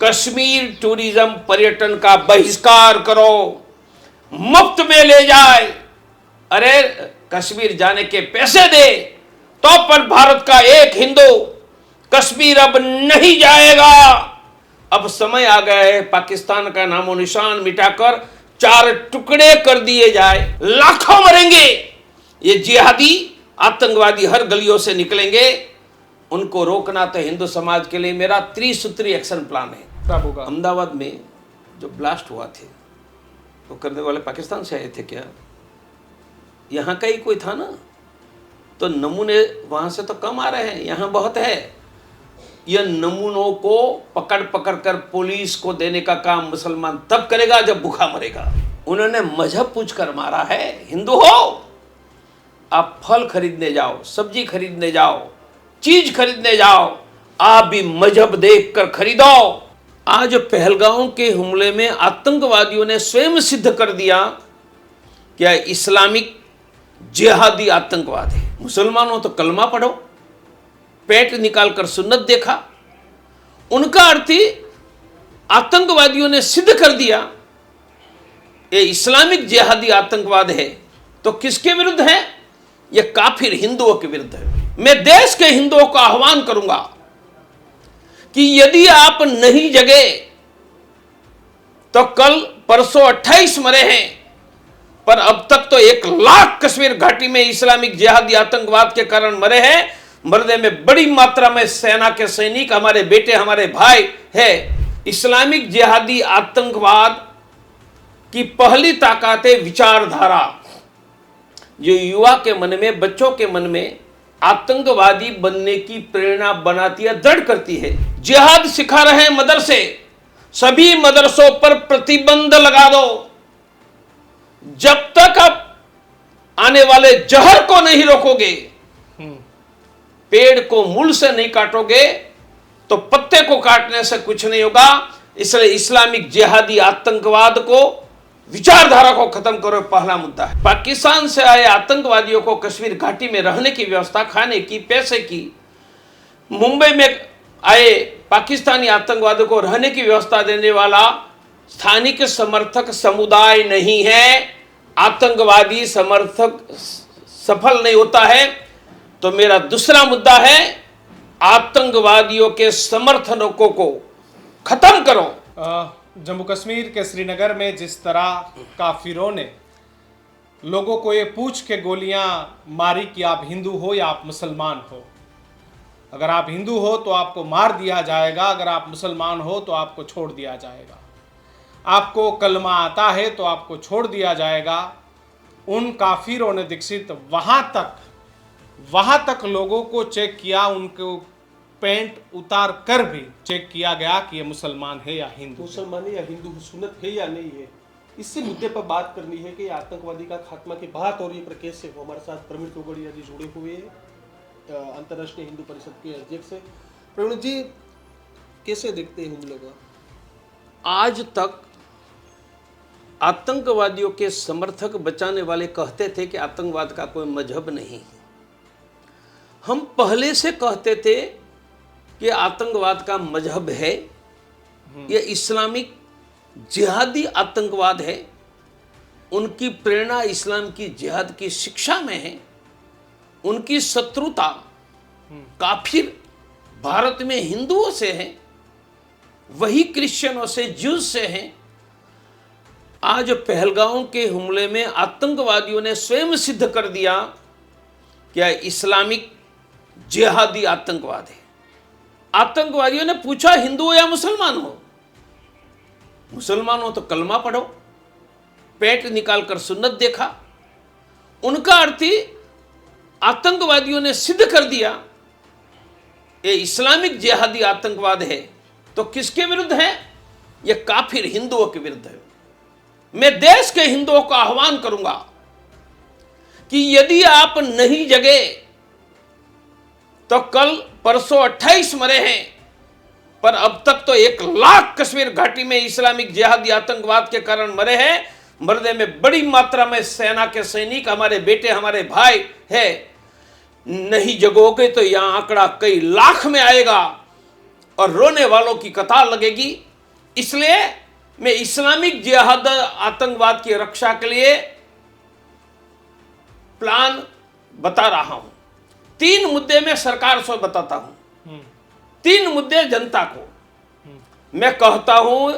Kashmir tourism पर्यटन का बहिष्कार करो, मुफ्त में ले जाए। अरे कश्मीर जाने के पैसे दे तो पर भारत का एक हिंदू कश्मीर अब नहीं जाएगा। अब समय आ गया है पाकिस्तान का नामो निशान मिटाकर 4 टुकड़े कर दिए जाए। लाखों मरेंगे, ये जिहादी आतंकवादी हर गलियों से निकलेंगे। उनको रोकना तो हिंदू समाज के लिए मेरा त्रिसूत्री एक्शन प्लान है। अहमदाबाद में जो ब्लास्ट हुआ थे वो करने वाले पाकिस्तान से आए थे क्या? यहाँ का ही कोई था ना? तो नमूने वहां से तो कम आ रहे हैं, यहाँ बहुत है। यह नमूनों को पकड़ पकड़ कर पुलिस को देने का काम मुसलमान तब करेगा जब भूखा मरेगा। उन्होंने मजहब पूछकर मारा है। हिंदू हो आप फल खरीदने जाओ, सब्जी खरीदने जाओ, चीज खरीदने जाओ, आप भी मजहब देखकर खरीदो। आज पहलगाम के हमले में आतंकवादियों ने स्वयं सिद्ध कर दिया क्या इस्लामिक जिहादी आतंकवाद है। मुसलमानों तो कलमा पढ़ो, पेट निकालकर सुन्नत देखा, उनका अर्थ ही आतंकवादियों ने सिद्ध कर दिया ये इस्लामिक जिहादी आतंकवाद है। तो किसके विरुद्ध है? ये काफिर हिंदुओं के विरुद्ध है। मैं देश के हिंदुओं का आह्वान करूंगा कि यदि आप नहीं जगे तो कल परसों 28 मरे हैं, पर अब तक तो 1 लाख कश्मीर घाटी में इस्लामिक जिहादी आतंकवाद के कारण मरे हैं। मरने में बड़ी मात्रा में सेना के सैनिक हमारे बेटे हमारे भाई है। इस्लामिक जिहादी आतंकवाद की पहली ताकत है विचारधारा, जो युवा के मन में, बच्चों के मन में आतंकवादी बनने की प्रेरणा बनाती है, दृढ़ करती है। जिहाद सिखा रहे हैं मदरसे, सभी मदरसों पर प्रतिबंध लगा दो। जब तक आप आने वाले जहर को नहीं रोकोगे, पेड़ को मूल से नहीं काटोगे, तो पत्ते को काटने से कुछ नहीं होगा। इसलिए इस्लामिक जिहादी आतंकवाद को, विचारधारा को खत्म करो, पहला मुद्दा है। पाकिस्तान से आए आतंकवादियों को कश्मीर घाटी में रहने की व्यवस्था, खाने की, पैसे की, मुंबई में आए पाकिस्तानी आतंकवादियों को रहने की व्यवस्था देने वाला स्थानिक समर्थक समुदाय नहीं है। आतंकवादी समर्थक सफल नहीं होता है। तो मेरा दूसरा मुद्दा है आतंकवादियों के समर्थकों को खत्म करो। जम्मू कश्मीर के श्रीनगर में जिस तरह काफिरों ने लोगों को ये पूछ के गोलियां मारी कि आप हिंदू हो या आप मुसलमान हो, अगर आप हिंदू हो तो आपको मार दिया जाएगा, अगर आप मुसलमान हो तो आपको छोड़ दिया जाएगा, आपको कलमा आता है तो आपको छोड़ दिया जाएगा। उन काफिरों ने दीक्षित वहाँ तक लोगों को चेक किया, उनको पैंट उतार कर भी चेक किया गया कि ये मुसलमान है या हिंदू, मुसलमान है या हिंदू, सुन्नत है या नहीं है। इसी मुद्दे पर बात करनी है कि आतंकवादी का खात्मा की बात और ये पर कैसे हो। हमारे साथ प्रवीण तोगड़िया जी जुड़े हुए हैं, अंतर्राष्ट्रीय हिंदू परिषद के अध्यक्ष है। प्रवीण जी, कैसे देखते हैं हमले को? आज तक आतंकवादियों के समर्थक बचाने वाले कहते थे कि आतंकवाद का कोई मजहब नहीं। हम पहले से कहते थे कि आतंकवाद का मजहब है, यह इस्लामिक जिहादी आतंकवाद है। उनकी प्रेरणा इस्लाम की जिहाद की शिक्षा में है। उनकी शत्रुता काफिर भारत में हिंदुओं से है, वही क्रिश्चियनों से, ज्यूज से हैं। आज पहलगाम के हमले में आतंकवादियों ने स्वयं सिद्ध कर दिया कि इस्लामिक जिहादी आतंकवाद है। आतंकवादियों ने पूछा हिंदू हो या मुसलमान हो? मुसलमान हो तो कलमा पढ़ो, पेट निकालकर सुन्नत देखा, उनका अर्थ ही आतंकवादियों ने सिद्ध कर दिया ये इस्लामिक जिहादी आतंकवाद है। तो किसके विरुद्ध है? ये काफिर हिंदुओं के विरुद्ध है। मैं देश के हिंदुओं का आह्वान करूंगा कि यदि आप नहीं जगे तो कल परसों 28 मरे हैं, पर अब तक तो 1 लाख कश्मीर घाटी में इस्लामिक जिहादी आतंकवाद के कारण मरे हैं। मरने में बड़ी मात्रा में सेना के सैनिक हमारे बेटे हमारे भाई है। नहीं जगोगे तो यहां आंकड़ा कई लाख में आएगा और रोने वालों की कतार लगेगी। इसलिए मैं इस्लामिक जिहाद आतंकवाद की रक्षा के लिए प्लान बता रहा हूं। 3 मुद्दे में सरकार से बताता हूं, 3 मुद्दे जनता को। मैं कहता हूं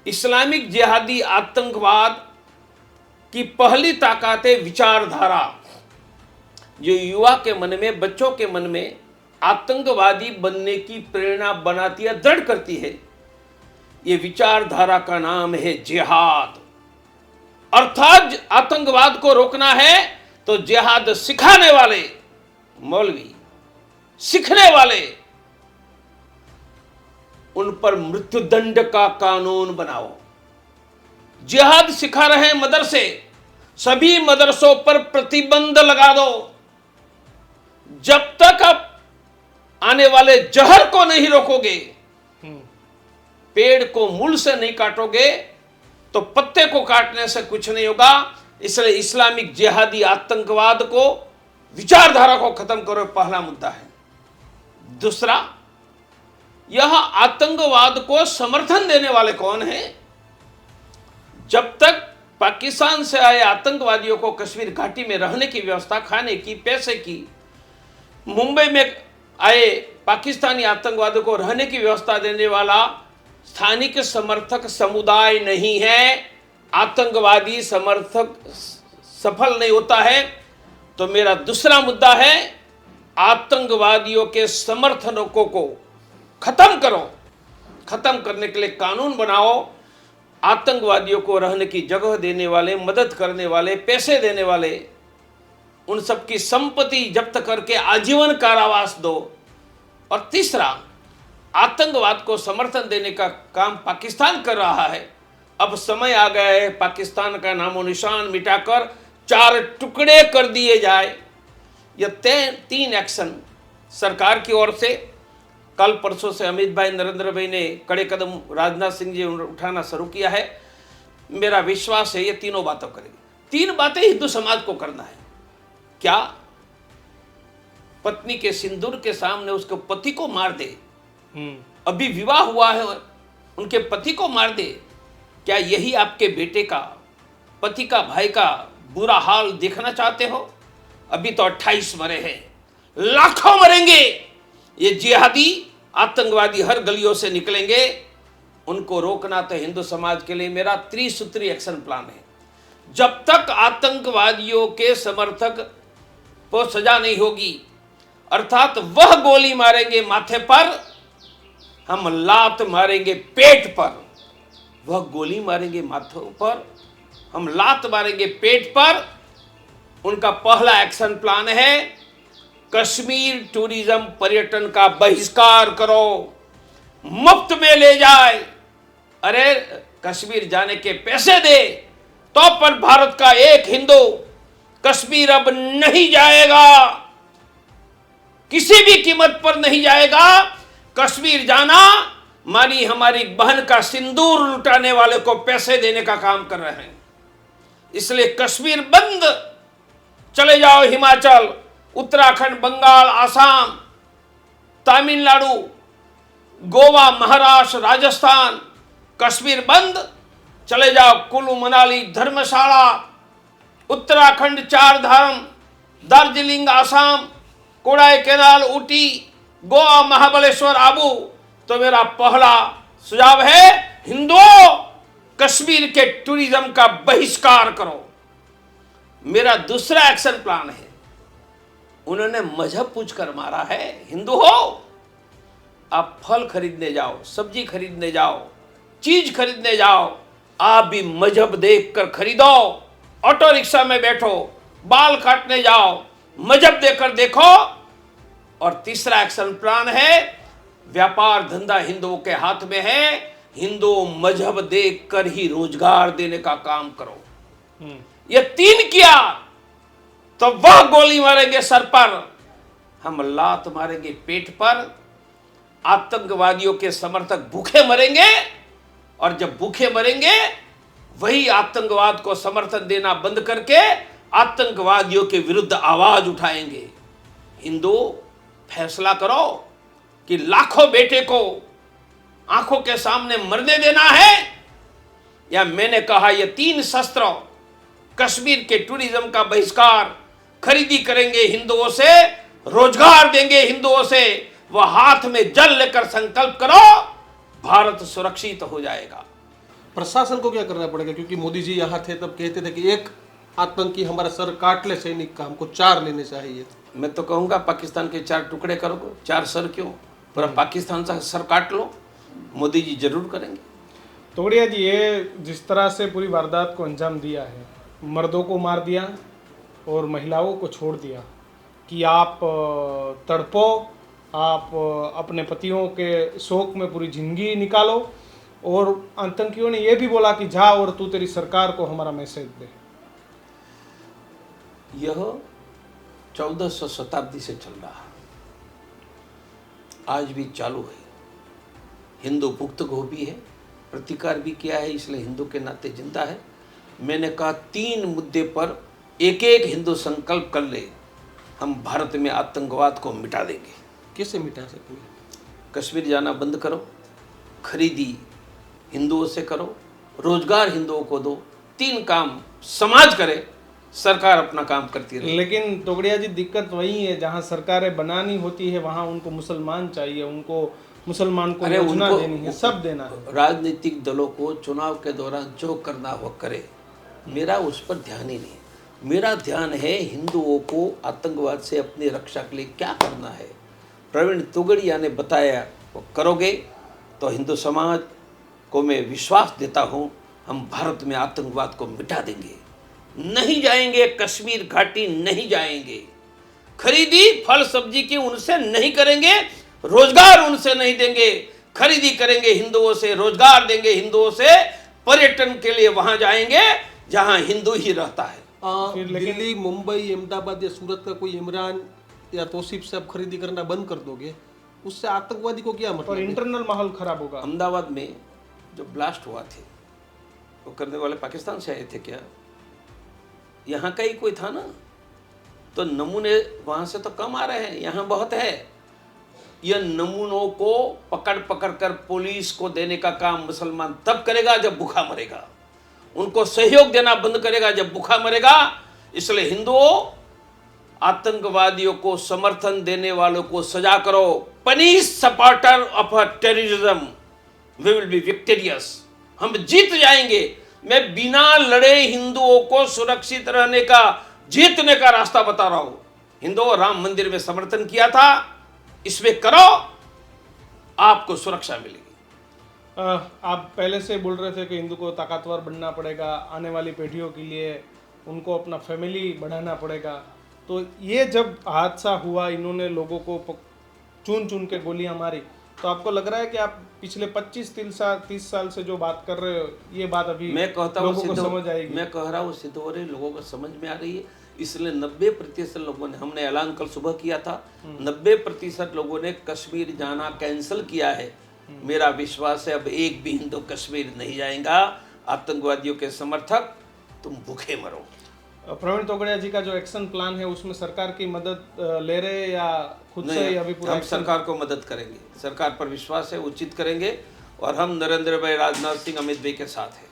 इस्लामिक जिहादी आतंकवाद की पहली ताकत है विचारधारा। जो युवा के मन में, बच्चों के मन में आतंकवादी बनने की प्रेरणा बनाती है, दृढ़ करती है। ये विचारधारा का नाम है जिहाद। अर्थात आतंकवाद को रोकना है तो जिहाद सिखाने वाले मौलवी, सीखने वाले, उन पर मृत्युदंड का कानून बनाओ। जिहाद सिखा रहे मदरसे, सभी मदरसों पर प्रतिबंध लगा दो। जब तक आप आने वाले जहर को नहीं रोकोगे, पेड़ को मूल से नहीं काटोगे, तो पत्ते को काटने से कुछ नहीं होगा। इसलिए इस्लामिक जिहादी आतंकवाद को, विचारधारा को खत्म करो, पहला मुद्दा है। दूसरा, यह आतंकवाद को समर्थन देने वाले कौन हैं? जब तक पाकिस्तान से आए आतंकवादियों को कश्मीर घाटी में रहने की व्यवस्था, खाने की, पैसे की, मुंबई में आए पाकिस्तानी आतंकवादियों को रहने की व्यवस्था देने वाला स्थानिक समर्थक समुदाय नहीं है, आतंकवादी समर्थक सफल नहीं होता है। तो मेरा दूसरा मुद्दा है, आतंकवादियों के समर्थकों को खत्म करो। खत्म करने के लिए कानून बनाओ। आतंकवादियों को रहने की जगह देने वाले, मदद करने वाले, पैसे देने वाले, उन सबकी संपत्ति जब्त करके आजीवन कारावास दो। और तीसरा, आतंकवाद को समर्थन देने का काम पाकिस्तान कर रहा है। अब समय आ गया है पाकिस्तान का नामो निशान मिटाकर 4 टुकड़े कर दिए जाए। यह 3 एक्शन सरकार की ओर से, कल परसों से अमित भाई, नरेंद्र भाई ने कड़े कदम, राजनाथ सिंह जी उठाना शुरू किया है। मेरा विश्वास है ये तीनों बातों करेगी। 3 बातें हिंदू समाज को करना है। क्या? पत्नी के सिंदूर के सामने उसके पति को मार दे। अभी विवाह हुआ है, उनके पति को मार दे। क्या यही आपके बेटे का, पति का, भाई का बुरा हाल देखना चाहते हो? अभी तो 28 मरे हैं, लाखों मरेंगे। ये जिहादी आतंकवादी हर गलियों से निकलेंगे। उनको रोकना तो हिंदू समाज के लिए मेरा त्रिसूत्री एक्शन प्लान है। जब तक आतंकवादियों के समर्थक को सजा नहीं होगी, अर्थात वह गोली मारेंगे माथे पर, हम लात मारेंगे पेट पर। वह गोली मारेंगे माथे पर, हम लात मारेंगे पेट पर। उनका पहला एक्शन प्लान है, कश्मीर टूरिज्म पर्यटन का बहिष्कार करो, मुफ्त में ले जाए। अरे कश्मीर जाने के पैसे दे तो पर भारत का एक हिंदू कश्मीर अब नहीं जाएगा, किसी भी कीमत पर नहीं जाएगा। कश्मीर जाना मानी हमारी बहन का सिंदूर लुटाने वाले को पैसे देने का काम कर रहे हैं। इसलिए कश्मीर बंद। चले जाओ हिमाचल, उत्तराखंड, बंगाल, आसाम, तमिलनाडु, गोवा, महाराष्ट्र, राजस्थान, कश्मीर बंद। चले जाओ कुल्लू, मनाली, धर्मशाला, उत्तराखंड, 4 धाम, दार्जिलिंग, आसाम, कोडाई कैनाल, ऊटी, गोवा, महाबलेश्वर, आबू। तो मेरा पहला सुझाव है, हिंदुओं कश्मीर के टूरिज्म का बहिष्कार करो। मेरा दूसरा एक्शन प्लान है, उन्होंने मजहब पूछकर मारा है। हिंदू हो, आप फल खरीदने जाओ, सब्जी खरीदने जाओ, चीज खरीदने जाओ, आप भी मजहब देखकर खरीदो। ऑटो रिक्शा में बैठो, बाल काटने जाओ, मजहब देखकर देखो। और तीसरा एक्शन प्लान है, व्यापार धंधा हिंदुओं के हाथ में है, हिंदू मजहब देखकर ही रोजगार देने का काम करो। ये 3 किया तो वह गोली मारेंगे सर पर, हम लात मारेंगे पेट पर। आतंकवादियों के समर्थक भूखे मरेंगे, और जब भूखे मरेंगे वही आतंकवाद को समर्थन देना बंद करके आतंकवादियों के विरुद्ध आवाज उठाएंगे। हिंदू फैसला करो कि लाखों बेटे को आंखों के सामने मरने देना है, या मैंने कहा ये 3 शस्त्र, कश्मीर के टूरिज्म का बहिष्कार, खरीदी करेंगे हिंदुओं से, रोजगार देंगे हिंदुओं से, वह हाथ में जल लेकर संकल्प करो, भारत सुरक्षित हो जाएगा। प्रशासन को क्या करना पड़ेगा, क्योंकि मोदी जी यहाँ थे तब कहते थे कि एक आतंकी हमारा सर काट ले सैनिक का, हमको 4 लेने चाहिए। मैं तो कहूंगा पाकिस्तान के 4 टुकड़े करो, 4 सर क्यों, पूरा पाकिस्तान का सर काट लो, मोदी जी जरूर करेंगे। तोगड़िया जी, ये जिस तरह से पूरी वारदात को अंजाम दिया है, मर्दों को मार दिया और महिलाओं को छोड़ दिया कि आप तड़पो, आप अपने पतियों के शोक में पूरी जिंदगी निकालो, और आतंकियों ने यह भी बोला कि जा और तू तेरी सरकार को हमारा मैसेज दे। यह 1400 शताब्दी से चल रहा है, आज भी चालू है। हिंदू पुख्त को भी है, प्रतिकार भी किया है, इसलिए हिंदू के नाते जिंदा है। मैंने कहा 3 मुद्दे पर एक एक हिंदू संकल्प कर ले, हम भारत में आतंकवाद को मिटा देंगे। कैसे मिटा सकेंगे? कश्मीर जाना बंद करो, खरीदी हिंदुओं से करो, रोजगार हिंदुओं को दो, 3 काम समाज करे, सरकार अपना काम करती रहे। लेकिन तोगड़िया जी, दिक्कत वही है, जहाँ सरकारें बनानी होती है वहाँ उनको मुसलमान चाहिए, उनको मुसलमान को योजना देनी है, सब देना है। राजनीतिक दलों को चुनाव के दौरान जो करना हो करे, मेरा उस पर ध्यान ही नहीं। मेरा ध्यान है हिंदुओं को आतंकवाद से अपनी रक्षा के लिए क्या करना है। प्रवीण तोगड़िया ने बताया, वो करोगे तो हिंदू समाज को मैं विश्वास देता हूँ, हम भारत में आतंकवाद को मिटा देंगे। नहीं जाएंगे कश्मीर घाटी, नहीं जाएंगे, खरीदी फल सब्जी की उनसे नहीं करेंगे, रोजगार उनसे नहीं देंगे, खरीदी करेंगे हिंदुओं से, रोजगार देंगे हिंदुओं से, पर्यटन के लिए वहां जाएंगे जहां हिंदू ही रहता है। दिल्ली, मुंबई, अहमदाबाद या सूरत का कोई इमरान या तौसीफ से आप खरीदी करना बंद कर दोगे, उससे आतंकवादी को क्या मतलब? और इंटरनल माहौल खराब होगा। अहमदाबाद में जो ब्लास्ट हुआ थे, वो करने वाले पाकिस्तान से आए थे क्या? यहाँ का ही कोई था ना, तो नमूने वहां से तो कम आ रहे हैं, यहाँ बहुत है। यह नमूनों को पकड़ पकड़ कर पुलिस को देने का काम मुसलमान तब करेगा जब भूखा मरेगा, उनको सहयोग देना बंद करेगा जब भूखा मरेगा। इसलिए हिंदुओं, आतंकवादियों को समर्थन देने वालों को सजा करो। Punish supporter of terrorism, we will be victorious, हम जीत जाएंगे। मैं बिना लड़े हिंदुओं को सुरक्षित रहने का, जीतने का रास्ता बता रहा हूं। हिंदुओं, राम मंदिर में समर्थन किया था, इसमें करो, आपको सुरक्षा मिलेगी। आप पहले से बोल रहे थे कि हिंदू को ताकतवर बनना पड़ेगा, आने वाली पीढ़ियों के लिए उनको अपना फैमिली बढ़ाना पड़ेगा। तो ये जब हादसा हुआ, इन्होंने लोगों को चुन चुन के गोलियां मारी, तो आपको लग रहा है कि आप पिछले 25-30 साल से जो बात कर रहे हो, ये बात अभी मैं कहता हूँ लोगों को समझ आएगी? मैं कह रहा हूँ सिद्ध हो रही, लोगों को समझ में आ रही है। इसलिए 90% लोगों ने, हमने ऐलान कल सुबह किया था, 90% लोगों ने कश्मीर जाना कैंसिल किया है। मेरा विश्वास है अब एक भी हिंदू कश्मीर नहीं जाएगा। आतंकवादियों के समर्थक, तुम भूखे मरो। प्रवीण तोगड़िया जी का जो एक्शन प्लान है, उसमें सरकार की मदद ले रहे हैं या खुद से अभी पूरा? हम सरकार को मदद करेंगे, सरकार पर विश्वास है, उचित करेंगे, और हम नरेंद्र भाई, राजनाथ सिंह, अमित भाई के साथ हैं।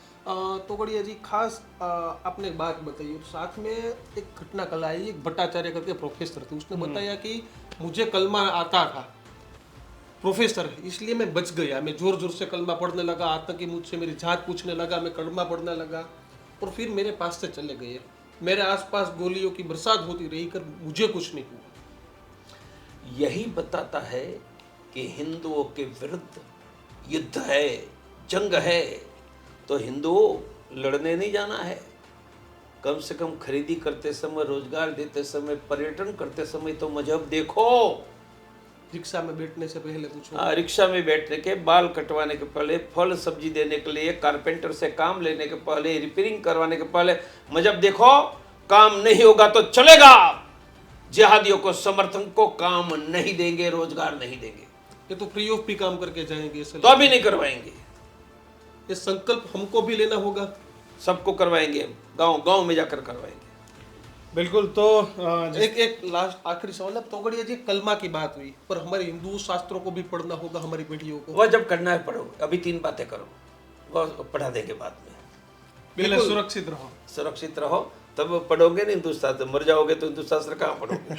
तोगड़िया जी, खास आपने एक बात बताई, साथ में एक घटना कल आई, एक भट्टाचार्य करके प्रोफेसर थे, उसने बताया कि मुझे कलमा आता था, प्रोफेसर है, इसलिए मैं बच गया, मैं जोर जोर से कलमा पढ़ने लगा, आतंकी मुझसे मेरी जात पूछने लगा, मैं कलमा पढ़ने लगा, और फिर मेरे पास से चले गए। मेरे आसपास गोलियों की बरसात होती रही, कर मुझे कुछ नहीं हुआ। यही बताता है कि हिंदुओं के विरुद्ध युद्ध है, जंग है, तो हिंदुओं लड़ने नहीं जाना है। कम से कम खरीदी करते समय, रोजगार देते समय, पर्यटन करते समय तो मजहब देखो। रिक्शा में बैठने से पहले पूछो। हाँ, रिक्शा में बैठने के, बाल कटवाने के पहले, फल सब्जी देने के लिए, कारपेंटर से काम लेने के पहले, रिपेयरिंग करवाने के पहले मजहब देखो। काम नहीं होगा तो चलेगा, जिहादियों को, समर्थन को काम नहीं देंगे, रोजगार नहीं देंगे, ये तो फ्री ऑफ भी काम करके जाएंगे, तो अभी नहीं करवाएंगे। ये संकल्प हमको भी लेना होगा, सबको करवाएंगे, गांव गांव में जाकर करवाएंगे। बिल्कुल। तो एक लास्ट आखिरी सवाल। अब तोगड़िया जी, कलमा की बात हुई, पर हमारे हिंदू शास्त्रों को भी पढ़ना होगा हमारी बेटियों को। वह जब करना है पढ़ो, अभी 3 बातें करो, वो पढ़ा देंगे बाद में। पहले सुरक्षित रहो। सुरक्षित रहो, तब पढ़ोगे नहीं हिंदू शास्त्र। मर जाओगे तो हिंदू शास्त्र कहाँ पढ़ोगे?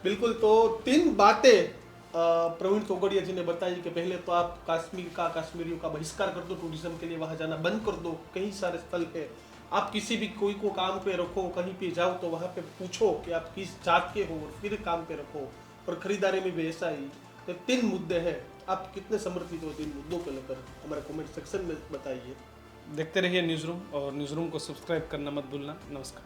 बिल्कुल। तो 3 बातें प्रवीण तोगड़िया जी ने बताई कि पहले तो आप कश्मीरियों का बहिष्कार कर दो, टूरिज्म के लिए वहां जाना बंद कर दो। कई सारे स्थल है, आप किसी भी कोई को काम पे रखो, कहीं पे जाओ तो वहां पे पूछो कि आप किस जात के हो और फिर काम पे रखो। और खरीदारी में भी ऐसा ही। तो 3 मुद्दे हैं, आप कितने समर्पित हो 3 मुद्दों को लेकर हमारे कमेंट सेक्शन में बताइए। देखते रहिए न्यूज़ रूम, और न्यूज़ रूम को सब्सक्राइब करना मत भूलना। नमस्कार।